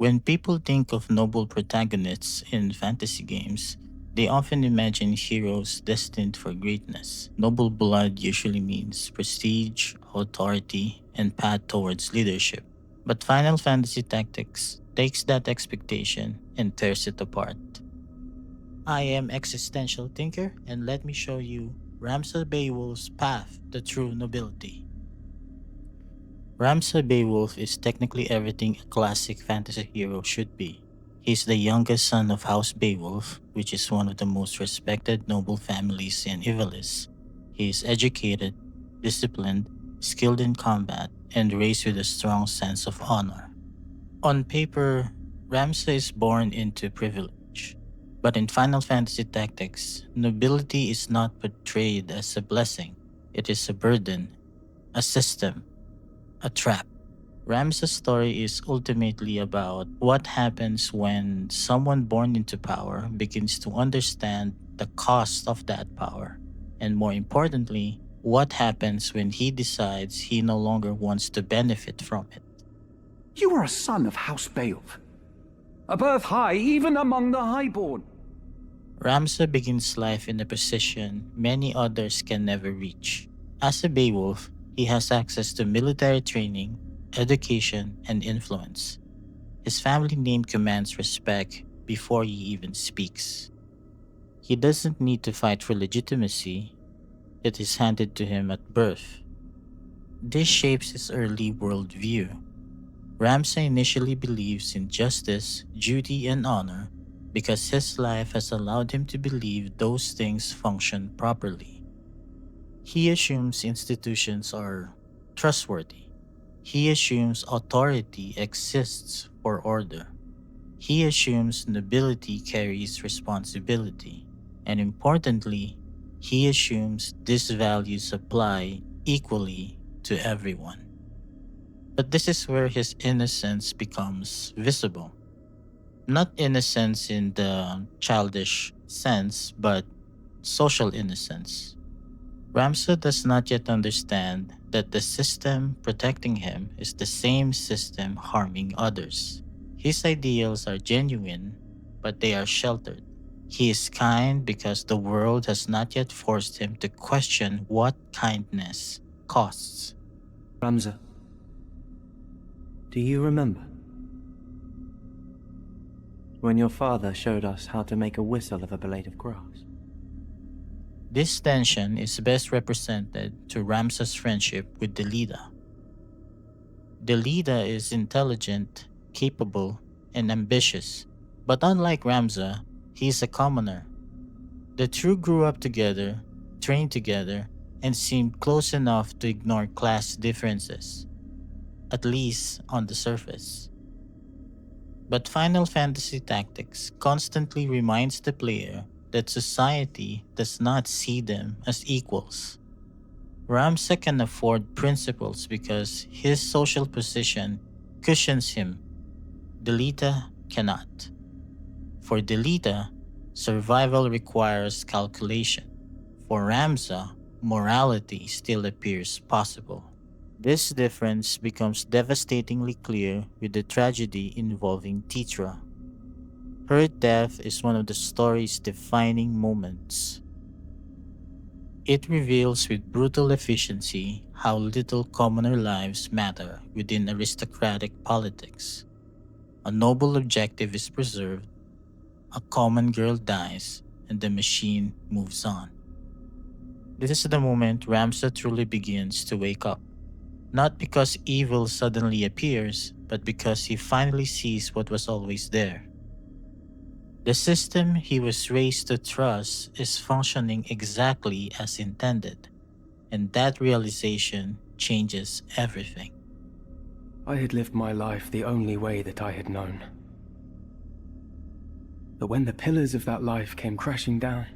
When people think of noble protagonists in fantasy games, they often imagine heroes destined for greatness. Noble blood usually means prestige, authority, and path towards leadership. But Final Fantasy Tactics takes that expectation and tears it apart. I am Existential Thinker, and let me show you Ramza Beoulve's path to true nobility. Ramza Beowulf is technically everything a classic fantasy hero should be. He's the youngest son of House Beowulf, which is one of the most respected noble families in Ivalice. He is educated, disciplined, skilled in combat, and raised with a strong sense of honor. On paper, Ramza is born into privilege. But in Final Fantasy Tactics, nobility is not portrayed as a blessing. It is a burden, a system, a trap. Ramsa's story is ultimately about what happens when someone born into power begins to understand the cost of that power. And more importantly, what happens when he decides he no longer wants to benefit from it. You are a son of House Beoulve. A birth high even among the highborn. Ramsa begins life in a position many others can never reach. As a Beowulf, he has access to military training, education, and influence. His family name commands respect before he even speaks. He doesn't need to fight for legitimacy, it is handed to him at birth. This shapes his early worldview. Ramsay initially believes in justice, duty, and honor because his life has allowed him to believe those things function properly. He assumes institutions are trustworthy. He assumes authority exists for order. He assumes nobility carries responsibility. And importantly, he assumes these values apply equally to everyone. But this is where his innocence becomes visible. Not innocence in the childish sense, but social innocence. Ramsa does not yet understand that the system protecting him is the same system harming others. His ideals are genuine, but they are sheltered. He is kind because the world has not yet forced him to question what kindness costs. Ramza, do you remember? When your father showed us how to make a whistle of a blade of grass. This tension is best represented through Ramsa's friendship with Delita. Delita is intelligent, capable, and ambitious, but unlike Ramza, he is a commoner. The two grew up together, trained together, and seemed close enough to ignore class differences, at least on the surface. But Final Fantasy Tactics constantly reminds the player that society does not see them as equals. Ramsa can afford principles because his social position cushions him. Delita cannot. For Delita, survival requires calculation. For Ramsa, morality still appears possible. This difference becomes devastatingly clear with the tragedy involving Titra. Her death is one of the story's defining moments. It reveals with brutal efficiency how little commoner lives matter within aristocratic politics. A noble objective is preserved, a common girl dies, and the machine moves on. This is the moment Ramsa truly begins to wake up. Not because evil suddenly appears, but because he finally sees what was always there. The system he was raised to trust is functioning exactly as intended, and that realization changes everything. I had lived my life the only way that I had known. But when the pillars of that life came crashing down,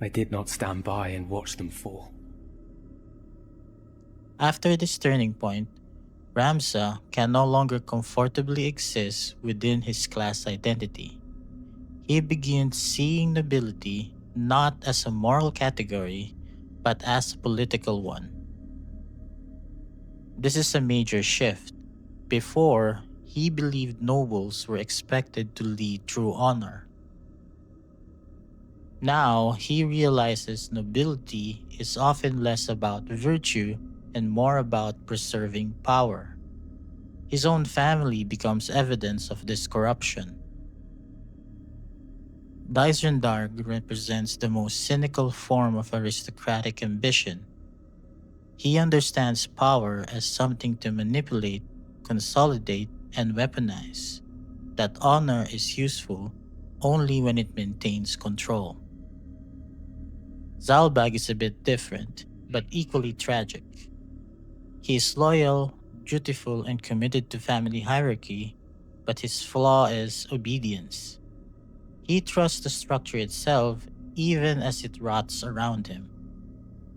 I did not stand by and watch them fall. After this turning point, Ramsa can no longer comfortably exist within his class identity. He begins seeing nobility not as a moral category, but as a political one. This is a major shift. Before, he believed nobles were expected to lead through honor. Now he realizes nobility is often less about virtue and more about preserving power. His own family becomes evidence of this corruption. Dysendarg represents the most cynical form of aristocratic ambition. He understands power as something to manipulate, consolidate, and weaponize. That honor is useful only when it maintains control. Zalbag is a bit different, but equally tragic. He is loyal, dutiful, and committed to family hierarchy, but his flaw is obedience. He trusts the structure itself even as it rots around him.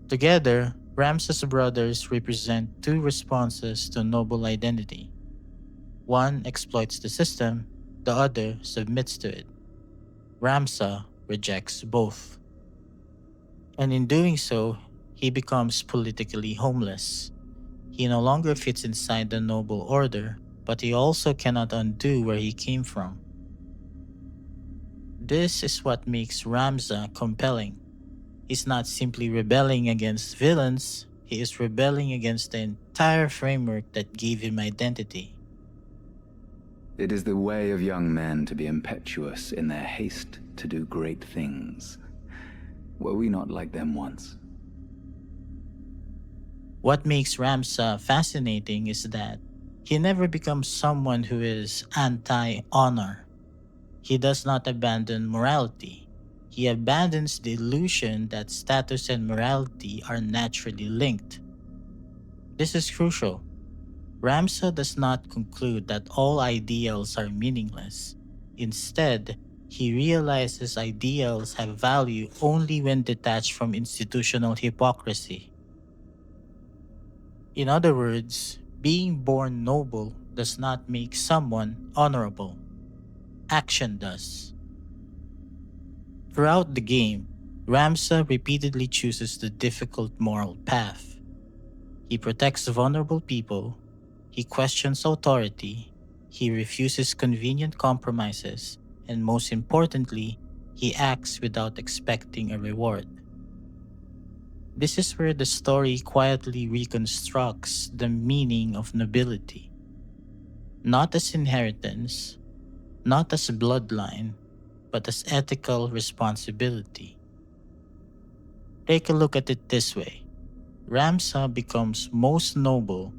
Together, Ramses' brothers represent two responses to noble identity. One exploits the system, the other submits to it. Ramsa rejects both. And in doing so, he becomes politically homeless. He no longer fits inside the noble order, but he also cannot undo where he came from. This is what makes Ramza compelling. He's not simply rebelling against villains, he is rebelling against the entire framework that gave him identity. It is the way of young men to be impetuous in their haste to do great things. Were we not like them once? What makes Ramsa fascinating is that he never becomes someone who is anti honor. He does not abandon morality. He abandons the illusion that status and morality are naturally linked. This is crucial. Ramsa does not conclude that all ideals are meaningless. Instead, he realizes ideals have value only when detached from institutional hypocrisy. In other words, being born noble does not make someone honorable. Action does. Throughout the game, Ramsa repeatedly chooses the difficult moral path. He protects vulnerable people, he questions authority, he refuses convenient compromises, and most importantly, he acts without expecting a reward. This is where the story quietly reconstructs the meaning of nobility. Not as inheritance, not as a bloodline, but as ethical responsibility. Take a look at it this way. Ramsa becomes most noble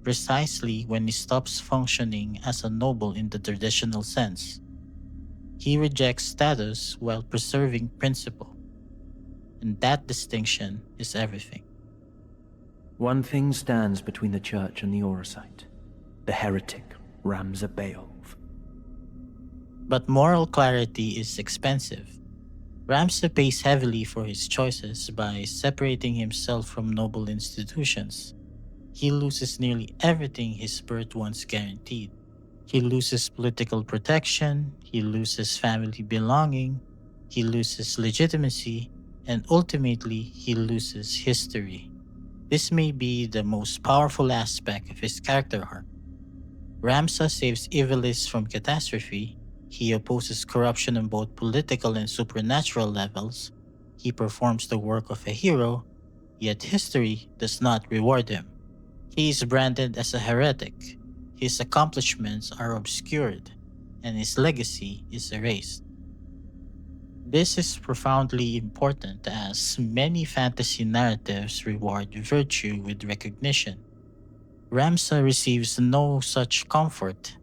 precisely when he stops functioning as a noble in the traditional sense. He rejects status while preserving principle. And that distinction is everything. One thing stands between the church and the Orosite: the heretic Ramza Beoulve. But moral clarity is expensive. Ramsa pays heavily for his choices by separating himself from noble institutions. He loses nearly everything his birth once guaranteed. He loses political protection, he loses family belonging, he loses legitimacy, and ultimately he loses history. This may be the most powerful aspect of his character arc. Ramsa saves Ivalice from catastrophe, he opposes corruption on both political and supernatural levels, he performs the work of a hero, yet history does not reward him. He is branded as a heretic, his accomplishments are obscured, and his legacy is erased. This is profoundly important as many fantasy narratives reward virtue with recognition. Ramsa receives no such comfort.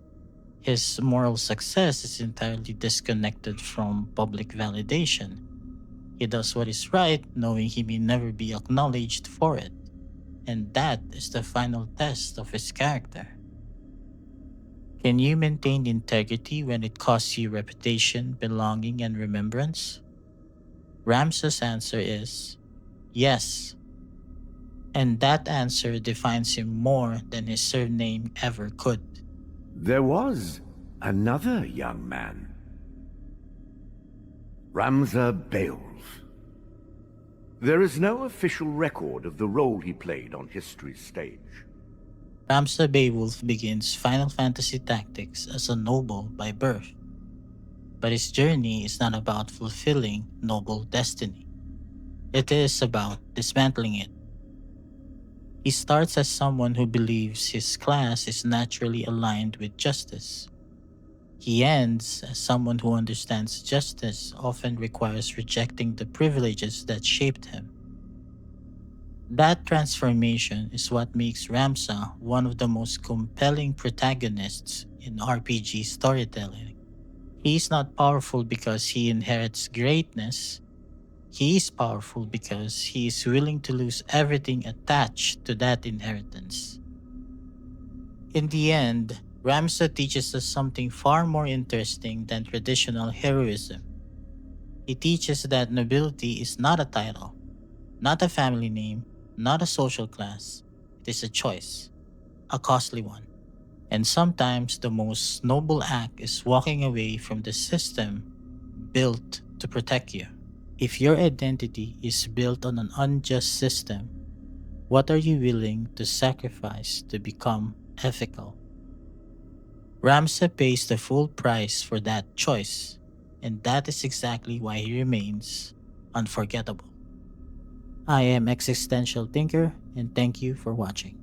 His moral success is entirely disconnected from public validation. He does what is right, knowing he may never be acknowledged for it. And that is the final test of his character. Can you maintain integrity when it costs you reputation, belonging, and remembrance? Ramsa's answer is yes. And that answer defines him more than his surname ever could. There was another young man, Ramza Beoulve. There is no official record of the role he played on history's stage. Ramza Beoulve begins Final Fantasy Tactics as a noble by birth, but his journey is not about fulfilling noble destiny. It is about dismantling it. He starts as someone who believes his class is naturally aligned with justice. He ends as someone who understands justice often requires rejecting the privileges that shaped him. That transformation is what makes Ramsa one of the most compelling protagonists in RPG storytelling. He is not powerful because he inherits greatness. He is powerful because he is willing to lose everything attached to that inheritance. In the end, Ramsa teaches us something far more interesting than traditional heroism. He teaches that nobility is not a title, not a family name, not a social class. It is a choice, a costly one. And sometimes the most noble act is walking away from the system built to protect you. If your identity is built on an unjust system, what are you willing to sacrifice to become ethical? Ramsay pays the full price for that choice, and that is exactly why he remains unforgettable. I am Existential Thinker, and thank you for watching.